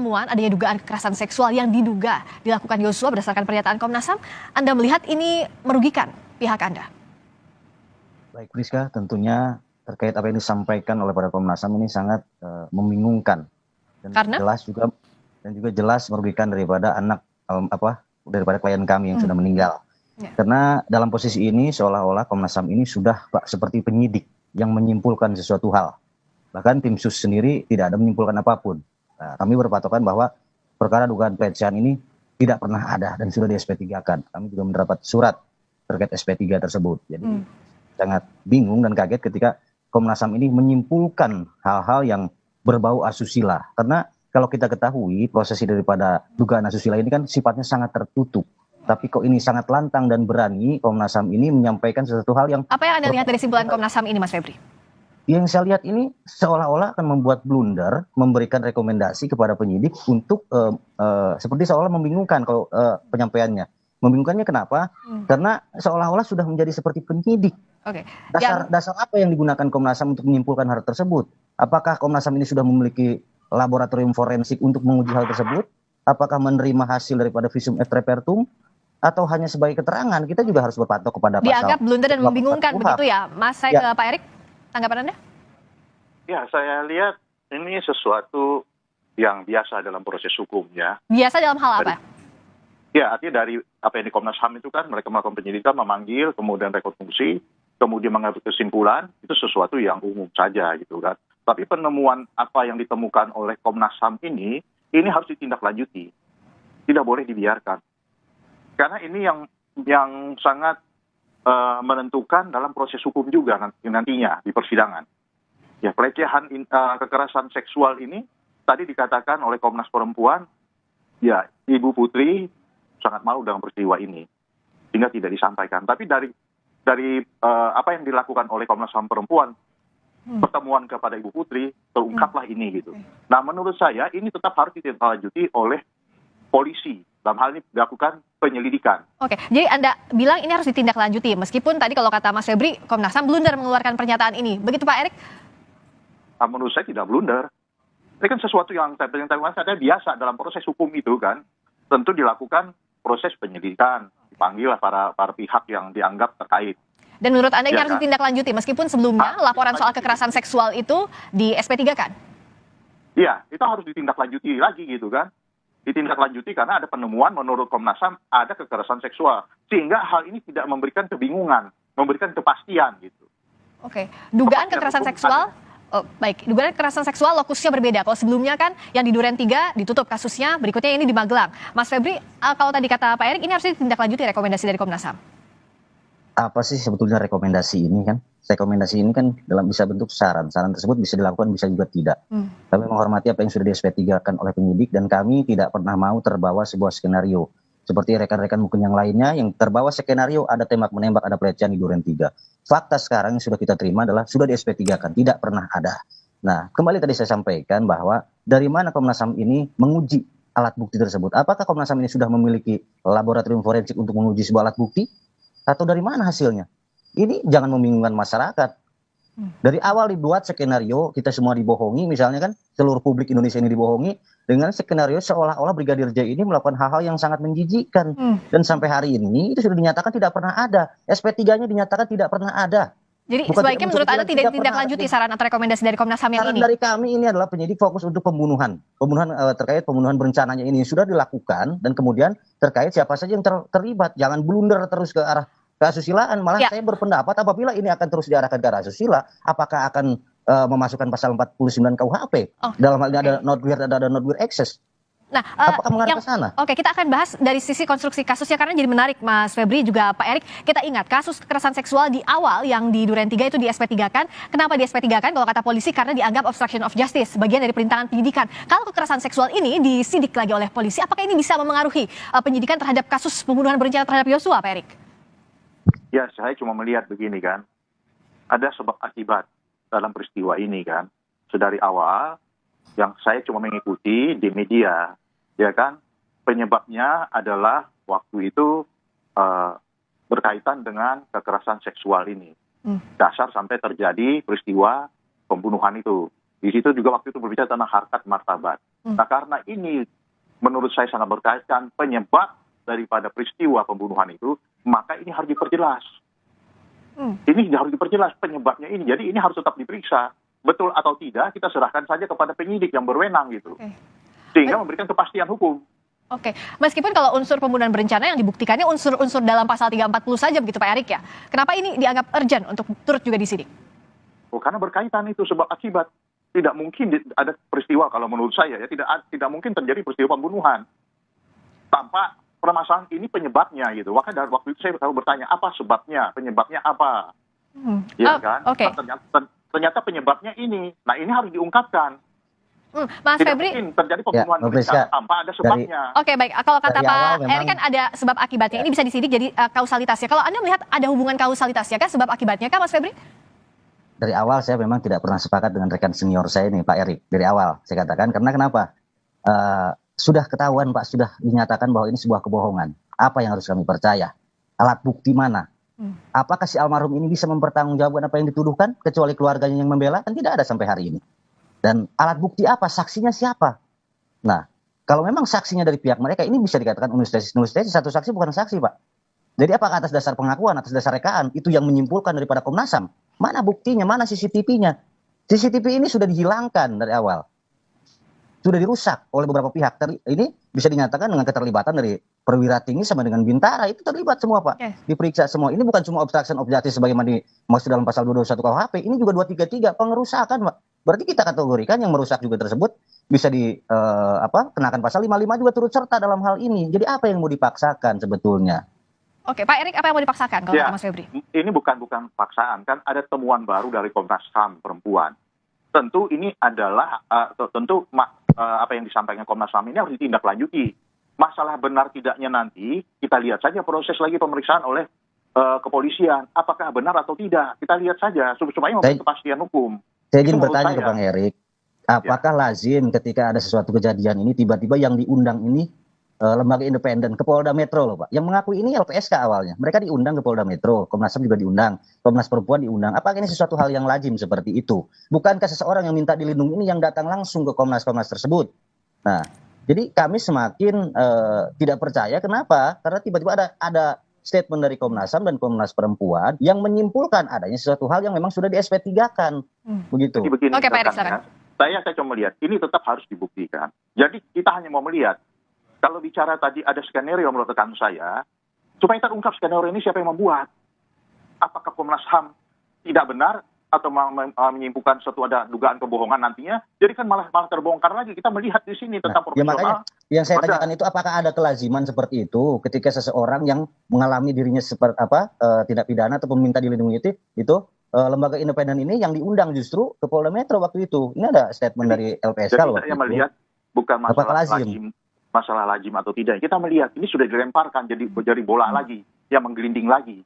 penemuan adanya dugaan kekerasan seksual yang diduga dilakukan Yosua berdasarkan pernyataan Komnas HAM, Anda melihat ini merugikan pihak Anda? Baik, Priska, tentunya terkait apa yang disampaikan oleh para Komnas HAM ini sangat membingungkan Karena dan juga jelas merugikan daripada daripada klien kami yang sudah meninggal. Ya. Karena dalam posisi ini seolah-olah Komnas HAM ini sudah seperti penyidik yang menyimpulkan sesuatu hal. Bahkan tim sus sendiri tidak ada menyimpulkan apapun. Nah, kami berpatokan bahwa perkara dugaan pelecehan ini tidak pernah ada dan sudah di SP3-kan. Kami juga mendapat surat terkait SP3 tersebut. Jadi sangat bingung dan kaget ketika Komnas HAM ini menyimpulkan hal-hal yang berbau asusila. Karena kalau kita ketahui prosesi daripada dugaan asusila ini kan sifatnya sangat tertutup. Tapi kok ini sangat lantang dan berani Komnas HAM ini menyampaikan sesuatu hal yang... Apa yang Anda lihat dari simpulan Komnas HAM ini, Mas Febri? Yang saya lihat ini seolah-olah akan membuat blunder, memberikan rekomendasi kepada penyidik untuk seperti seolah membingungkan kalau penyampaiannya. Membingungkannya kenapa? Karena seolah-olah sudah menjadi seperti penyidik. Oke. Dasar apa yang digunakan Komnas HAM untuk menyimpulkan hal tersebut? Apakah Komnas HAM ini sudah memiliki laboratorium forensik untuk menguji hal tersebut? Apakah menerima hasil daripada visum et repertum? Atau hanya sebagai keterangan? Kita juga harus berpatok kepada pasal. Dianggap blunder dan membingungkan begitu ya, Mas? Saya ke Pak Erik. Tanggapan Anda? Ya, saya lihat ini sesuatu yang biasa dalam proses hukum ya. Biasa dalam hal apa? Ya, artinya dari apa yang di Komnas HAM itu kan mereka melakukan penyidikan, memanggil, kemudian rekonstruksi, kemudian mengambil kesimpulan, itu sesuatu yang umum saja gitu kan. Tapi penemuan apa yang ditemukan oleh Komnas HAM ini harus ditindaklanjuti. Tidak boleh dibiarkan. Karena ini yang sangat menentukan dalam proses hukum juga nantinya di persidangan. Ya, pelecehan kekerasan seksual ini tadi dikatakan oleh Komnas Perempuan, ya Ibu Putri sangat malu dengan peristiwa ini sehingga tidak disampaikan. Tapi dari apa yang dilakukan oleh Komnas HAM Perempuan, pertemuan kepada Ibu Putri, terungkaplah ini gitu. Nah, menurut saya ini tetap harus ditindaklanjuti oleh polisi. Dalam hal ini dilakukan penyelidikan. Oke, jadi Anda bilang ini harus ditindaklanjuti. Meskipun tadi kalau kata Mas Febri, Komnas HAM blunder mengeluarkan pernyataan ini. Begitu Pak Erik? Menurut saya tidak blunder. Ini kan sesuatu yang saya biasa dalam proses hukum itu kan. Tentu dilakukan proses penyelidikan. Dipanggil para pihak yang dianggap terkait. Dan menurut Anda ini harus ditindaklanjuti meskipun sebelumnya laporan soal kekerasan seksual itu di SP3 kan? Iya, itu harus ditindaklanjuti lagi gitu kan. Ditindaklanjuti karena ada penemuan menurut Komnas HAM ada kekerasan seksual. Sehingga hal ini tidak memberikan kebingungan, memberikan kepastian gitu. Oke, dugaan kekerasan seksual, dugaan kekerasan seksual lokusnya berbeda. Kalau sebelumnya kan yang di Duren 3 ditutup kasusnya, berikutnya ini di Magelang. Mas Febri, kalau tadi kata Pak Erik ini harus ditindaklanjuti rekomendasi dari Komnas HAM. Apa sih sebetulnya rekomendasi ini kan? Rekomendasi ini kan dalam bisa bentuk saran. Saran tersebut bisa dilakukan, bisa juga tidak. Kami menghormati apa yang sudah di SP3-kan oleh penyidik dan kami tidak pernah mau terbawa sebuah skenario. Seperti rekan-rekan mungkin yang lainnya yang terbawa skenario ada tembak-menembak, ada pelecehan di Duren 3. Fakta sekarang yang sudah kita terima adalah sudah di SP3-kan, tidak pernah ada. Nah, kembali tadi saya sampaikan bahwa dari mana Komnas HAM ini menguji alat bukti tersebut. Apakah Komnas HAM ini sudah memiliki laboratorium forensik untuk menguji sebuah alat bukti? Atau dari mana hasilnya? Ini jangan membingungkan masyarakat. Dari awal dibuat skenario, kita semua dibohongi, misalnya kan seluruh publik Indonesia ini dibohongi dengan skenario seolah-olah Brigadir J ini melakukan hal-hal yang sangat menjijikkan. Dan sampai hari ini itu sudah dinyatakan tidak pernah ada. SP3-nya dinyatakan tidak pernah ada. Jadi sebaiknya menurut Anda tidak ditindaklanjuti saran atau rekomendasi dari Komnas HAM yang ini? Saran dari kami ini adalah penyidik fokus untuk pembunuhan. Terkait pembunuhan berencananya ini sudah dilakukan dan kemudian terkait siapa saja yang terlibat. Jangan blunder terus ke arah keasusilaan. Malah saya berpendapat apabila ini akan terus diarahkan ke arah asusila, apakah akan memasukkan pasal 49 KUHP? Dalam hal ini ada not weird, ada not weird access. Nah, apakah mengarah ke sana? Oke, kita akan bahas dari sisi konstruksi kasusnya karena jadi menarik, Mas Febri juga Pak Erik. Kita ingat kasus kekerasan seksual di awal yang di Duren 3 itu di SP3 kan. Kenapa di SP3 kan? Kalau kata polisi karena dianggap obstruction of justice, bagian dari perintangan penyidikan. Kalau kekerasan seksual ini disidik lagi oleh polisi, apakah ini bisa memengaruhi penyidikan terhadap kasus pembunuhan berencana terhadap Yosua, Pak Erik? Ya, saya cuma melihat begini kan. Ada sebab akibat dalam peristiwa ini kan. Sedari awal yang saya cuma mengikuti di media, ya kan, penyebabnya adalah waktu itu berkaitan dengan kekerasan seksual ini. Dasar sampai terjadi peristiwa pembunuhan itu. Di situ juga waktu itu berbicara tentang harkat martabat. Nah, karena ini menurut saya sangat berkaitan penyebab daripada peristiwa pembunuhan itu, maka ini harus diperjelas. Ini harus diperjelas penyebabnya ini. Jadi ini harus tetap diperiksa. Betul atau tidak, kita serahkan saja kepada penyidik yang berwenang gitu. Sehingga memberikan kepastian hukum. Oke, meskipun kalau unsur pembunuhan berencana yang dibuktikannya unsur-unsur dalam pasal 340 saja begitu Pak Erik ya. Kenapa ini dianggap urgent untuk turut juga disidik? Oh, karena berkaitan itu sebab akibat. Tidak mungkin ada peristiwa, kalau menurut saya ya, tidak mungkin terjadi peristiwa pembunuhan tanpa permasalahan ini penyebabnya gitu. Maka dari waktu itu saya selalu bertanya, apa sebabnya, penyebabnya apa, ya kan? Okay. Nah, ternyata penyebabnya ini. Nah, ini harus diungkapkan. Mas Tidak Febri, mungkin terjadi pembunuhan berencana tanpa ada sebabnya. Oke, baik. Kalau kata Pak memang, Erik kan ada sebab akibatnya. Ini bisa disidik jadi kausalitasnya. Kalau Anda melihat ada hubungan kausalitasnya kan sebab akibatnya kan Mas Febri? Dari awal saya memang tidak pernah sepakat dengan rekan senior saya ini Pak Erik. Dari awal saya katakan, karena kenapa? Sudah ketahuan Pak, sudah dinyatakan bahwa ini sebuah kebohongan. Apa yang harus kami percaya? Alat bukti mana? Apakah si almarhum ini bisa mempertanggungjawabkan apa yang dituduhkan? Kecuali keluarganya yang membela, kan tidak ada sampai hari ini. Dan alat bukti apa? Saksinya siapa? Nah, kalau memang saksinya dari pihak mereka, ini bisa dikatakan nulis tesis. Satu saksi bukan saksi Pak. Jadi apakah atas dasar pengakuan, atas dasar rekaan, itu yang menyimpulkan daripada Komnas HAM? Mana buktinya, mana CCTV-nya? CCTV ini sudah dihilangkan dari awal. Sudah dirusak oleh beberapa pihak. Ini bisa dinyatakan dengan keterlibatan dari perwira tinggi sama dengan Bintara. Itu terlibat semua Pak. Diperiksa semua. Ini bukan cuma obstruction of justice sebagaimana dimaksud dalam pasal 221 KUHP. Ini juga 233 pengerusakan Pak. Berarti kita kategorikan yang merusak juga tersebut bisa kenakan pasal 55 juga turut serta dalam hal ini. Jadi apa yang mau dipaksakan sebetulnya? Oke, Pak Erik, apa yang mau dipaksakan kalau kata Mas Febri? Ini bukan paksaan, kan ada temuan baru dari Komnas HAM perempuan. Tentu ini adalah apa yang disampaikan Komnas HAM ini harus ditindaklanjuti. Masalah benar tidaknya nanti kita lihat saja proses lagi pemeriksaan oleh kepolisian. Apakah benar atau tidak? Kita lihat saja supaya memberi kepastian hukum. Saya ingin bertanya ke Bang Erik, apakah lazim ketika ada sesuatu kejadian ini tiba-tiba yang diundang ini lembaga independen ke Polda Metro loh Pak, yang mengakui ini LPSK awalnya, mereka diundang ke Polda Metro, Komnas HAM juga diundang, Komnas Perempuan diundang. Apakah ini sesuatu hal yang lazim seperti itu? Bukankah seseorang yang minta dilindungi ini yang datang langsung ke Komnas tersebut? Nah, jadi kami semakin tidak percaya. Kenapa? Karena tiba-tiba ada statement dari Komnas HAM dan Komnas Perempuan yang menyimpulkan adanya sesuatu hal yang memang sudah di SP3-kan. Begitu. Jadi begini, Oke, Pak Erik, silakan. saya coba melihat ini tetap harus dibuktikan. Jadi kita hanya mau melihat. Kalau bicara tadi ada skenario menurut rekan saya, supaya terungkap skenario ini siapa yang membuat? Apakah Komnas HAM tidak benar atau menyimpulkan suatu ada dugaan kebohongan nantinya? Jadi kan malah terbongkar lagi. Kita melihat di sini tentang profesional. Ya makanya yang saya tanyakan itu apakah ada kelaziman seperti itu ketika seseorang yang mengalami dirinya seperti tindak pidana atau meminta dilindungi itu lembaga independen ini yang diundang justru ke Polda Metro waktu itu. Ini ada statement dari LPSK loh. Jadi saya melihat bukan masalah lazim atau tidak. Kita melihat ini sudah dilemparkan jadi bola lagi, yang menggelinding lagi.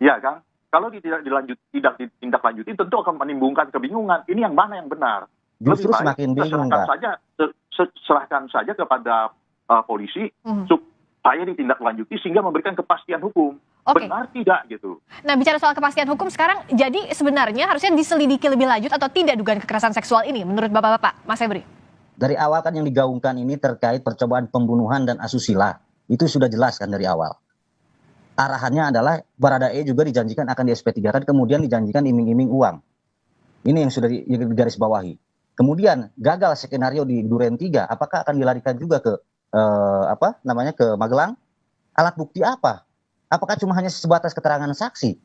Ya kan? Kalau tidak ditindaklanjuti tentu akan menimbulkan kebingungan. Ini yang mana yang benar? Justru semakin bingung, serahkan saja kepada polisi supaya ditindaklanjuti sehingga memberikan kepastian hukum. Benar tidak gitu. Nah, bicara soal kepastian hukum sekarang, jadi sebenarnya harusnya diselidiki lebih lanjut atau tidak dugaan kekerasan seksual ini menurut Bapak-bapak, Mas Febri? Dari awal kan yang digaungkan ini terkait percobaan pembunuhan dan asusila. Itu sudah jelas kan dari awal. Arahannya adalah Baradae juga dijanjikan akan di SP3 kan, kemudian dijanjikan iming-iming uang. Ini yang sudah digaris bawahi. Kemudian gagal skenario di Duren 3, apakah akan dilarikan juga ke ke Magelang? Alat bukti apa? Apakah cuma hanya sebatas keterangan saksi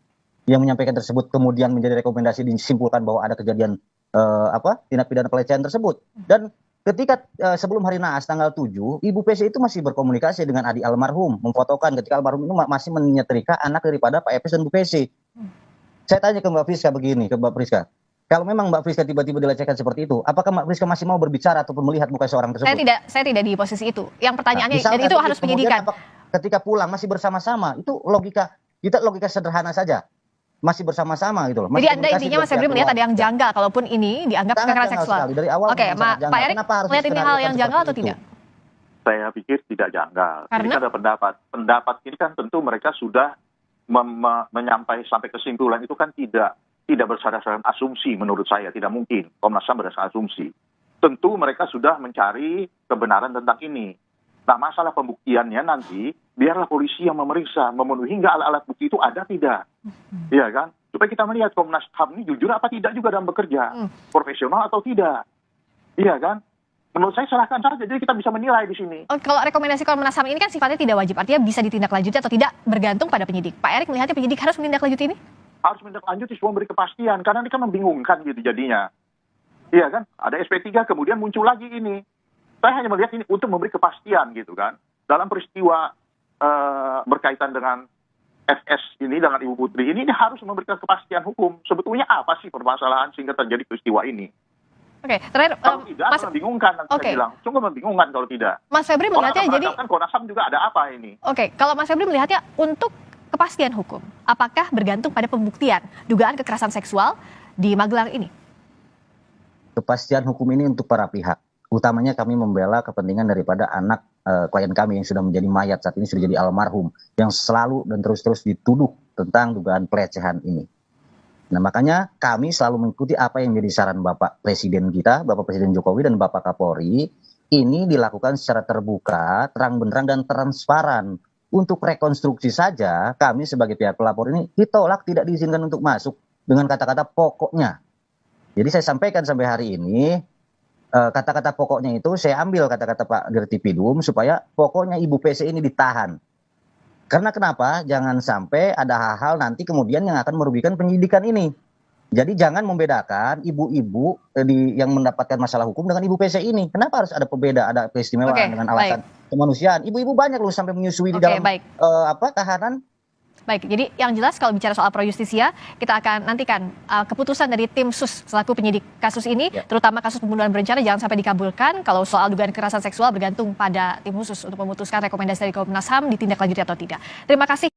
yang menyampaikan tersebut kemudian menjadi rekomendasi disimpulkan bahwa ada kejadian tindak pidana pelecehan tersebut? Dan ketika sebelum hari naas tanggal 7, Ibu PC itu masih berkomunikasi dengan adik almarhum, memfotokan ketika almarhum itu masih menyetrika anak daripada Pak Epes dan Bu PC. Saya tanya ke Mbak Friska begini, kalau memang Mbak Friska tiba-tiba dilecehkan seperti itu, apakah Mbak Friska masih mau berbicara ataupun melihat muka seorang tersebut? Saya tidak di posisi itu. Yang pertanyaannya dan itu harus penyidikan. Ketika pulang masih bersama-sama, itu logika sederhana saja. Masih bersama-sama gitu loh. Jadi Anda intinya Mas Febri melihat ada yang janggal kalaupun ini dianggap kekerasan seksual. Dari awal. Oke, Pak Erik melihat ini hal yang janggal atau tidak? Saya pikir tidak janggal. Karena? Ini kan ada pendapat ini kan tentu mereka sudah menyampaikan sampai kesimpulan itu kan tidak tidak berdasarkan asumsi menurut saya, tidak mungkin Komnas HAM berdasarkan asumsi. Tentu mereka sudah mencari kebenaran tentang ini. Nah, masalah pembuktiannya nanti biarlah polisi yang memeriksa, memenuhi hingga alat-alat bukti itu ada tidak, iya kan? Supaya kita melihat Komnas HAM ini jujur apa tidak juga dalam bekerja, profesional atau tidak, iya kan? Menurut saya silahkan saja, jadi kita bisa menilai di sini. Oh, kalau rekomendasi Komnas HAM ini kan sifatnya tidak wajib, artinya bisa ditindaklanjuti atau tidak bergantung pada penyidik. Pak Erik melihatnya penyidik harus menindaklanjuti ini? Harus menindaklanjuti, semua memberi kepastian, karena ini kan membingungkan gitu jadinya. Iya kan? Ada SP3 kemudian muncul lagi ini. Saya hanya melihat ini untuk memberi kepastian gitu kan. Dalam peristiwa berkaitan dengan FS ini dengan Ibu Putri ini harus memberikan kepastian hukum. Sebetulnya apa sih permasalahan sehingga terjadi peristiwa ini? Oke, terakhir kalau tidak Mas, membingungkan nanti saya bilang. Sungguh membingungkan kalau tidak. Mas Febri melihatnya jadi Komnas HAM juga ada apa ini? Oke, kalau Mas Febri melihatnya untuk kepastian hukum, apakah bergantung pada pembuktian dugaan kekerasan seksual di Magelang ini? Kepastian hukum ini untuk para pihak. Utamanya kami membela kepentingan daripada anak klien kami yang sudah menjadi mayat saat ini, sudah jadi almarhum, yang selalu dan terus-terus dituduh tentang dugaan pelecehan ini. Nah, makanya kami selalu mengikuti apa yang menjadi saran Bapak Presiden kita, Bapak Presiden Jokowi dan Bapak Kapolri. Ini dilakukan secara terbuka, terang benderang dan transparan. Untuk rekonstruksi saja, kami sebagai pihak pelapor ini ditolak, tidak diizinkan untuk masuk dengan kata-kata pokoknya. Jadi saya sampaikan sampai hari ini, kata-kata pokoknya itu saya ambil kata-kata Pak Dirtipidum supaya pokoknya Ibu PC ini ditahan. Karena kenapa? Jangan sampai ada hal-hal nanti kemudian yang akan merugikan penyidikan ini. Jadi jangan membedakan ibu-ibu yang mendapatkan masalah hukum dengan Ibu PC ini. Kenapa harus ada pembeda, ada keistimewaan dengan alasan kemanusiaan? Ibu-ibu banyak loh sampai menyusui di dalam tahanan. Baik, jadi yang jelas kalau bicara soal pro justisia, kita akan nantikan keputusan dari tim sus selaku penyidik kasus ini, terutama kasus pembunuhan berencana jangan sampai dikabulkan. Kalau soal dugaan kekerasan seksual bergantung pada tim khusus untuk memutuskan rekomendasi dari Komnas HAM ditindaklanjuti atau tidak. Terima kasih.